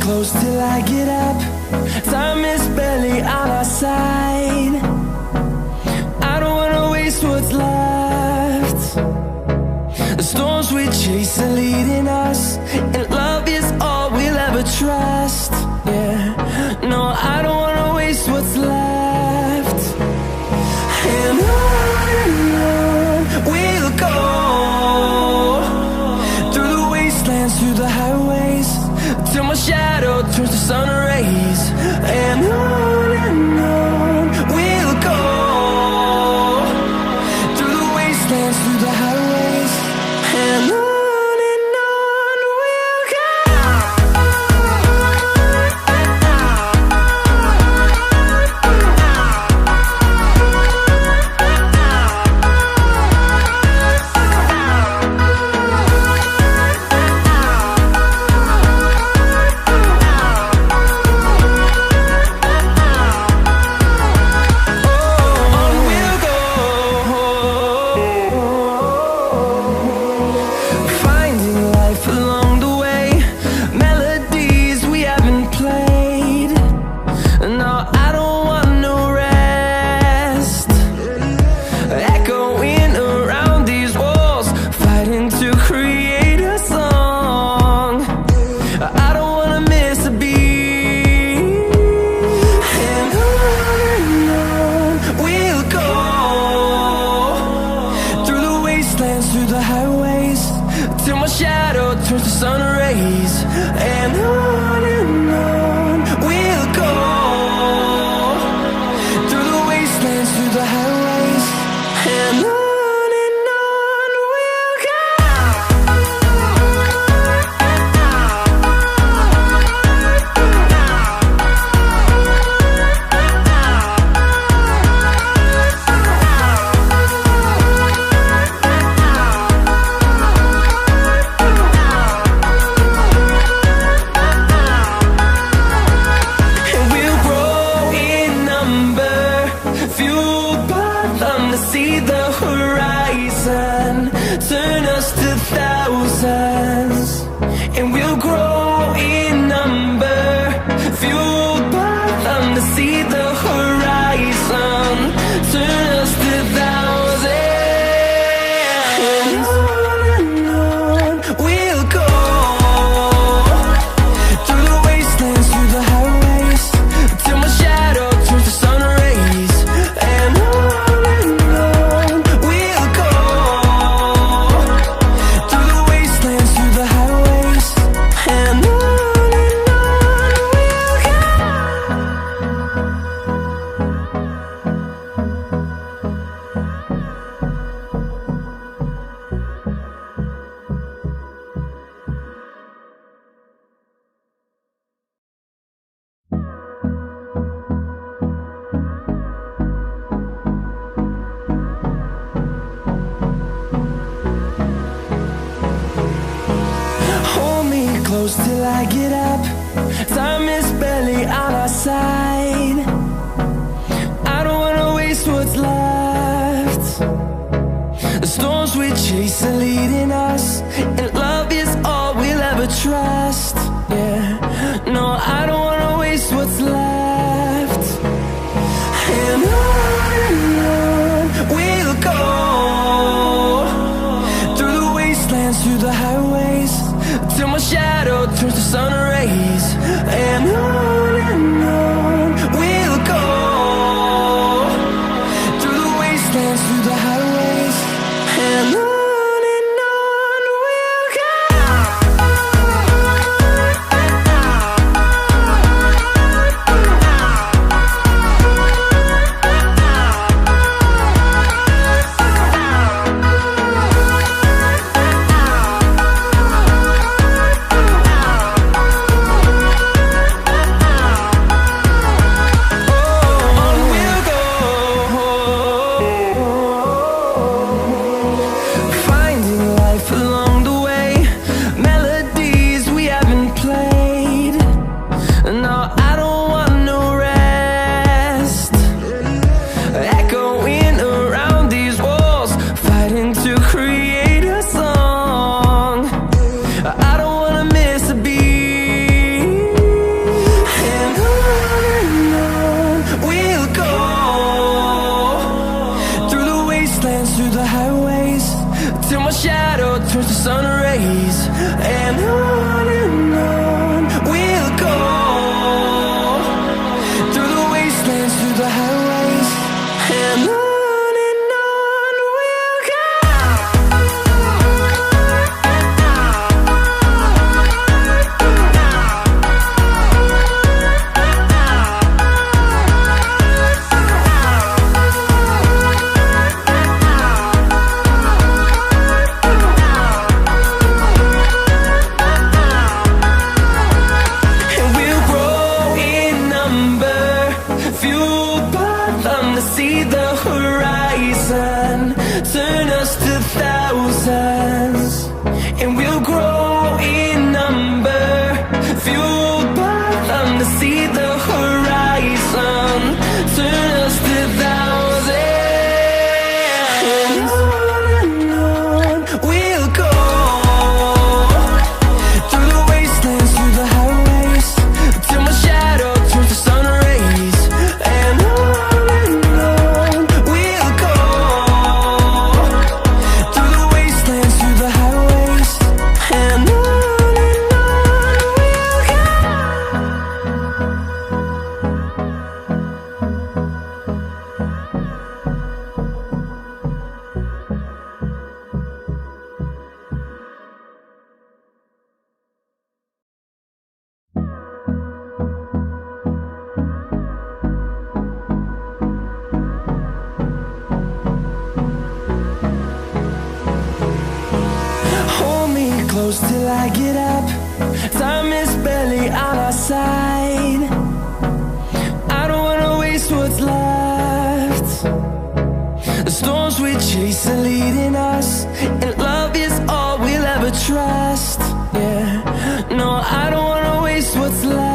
Close till I get up. Time is barely on our side. I don't wanna waste what's left. The storms we chase are leading us, and love is all we'll ever trust. Yeah, no, I don't wanna waste what's left. And on we'll go, through the wastelands, through the highways, till my shadow turns to sun rays. And on we'll go, through the wastelands, through the highways, and on we'll go. Through the highways, till my shadow turns to sun rays. And on we'll go, through the wastelands, through the highways, and on we'll go. See the horizon, turn us to thousands, and we'll grow in number, fueled by them to see the horizon, turn us to thousands. And on we'll go, through the wastelands, through the highways, till my shadow turns to sun rays. And on close till I get up. Time is barely on our side. I don't wanna waste what's left. The storms we chase are leading us, and love is all we'll ever trust. Yeah, no, I don't wanna waste what's left. And on we'll go, through the wastelands, through the highways, till my shadow turns to sun rays. And on we'll go, through the wastelands, through the highways, and on we'll go. On we'll go, turns to sun rays, and on we'll go, through the wastelands, through the highways, and on we'll go. See the horizon, turn us to thousands, and we'll grow in number, fueled by them. To see the horizon, turn us to thousands, and on we'll go, through the wastelands, through the highways, till my shadow turns to sun rays, and on close till I get up. Time is barely on our side. I don't wanna waste what's left. The storms we chase are leading us, and love is all we'll ever trust. Yeah, no, I don't wanna waste what's left.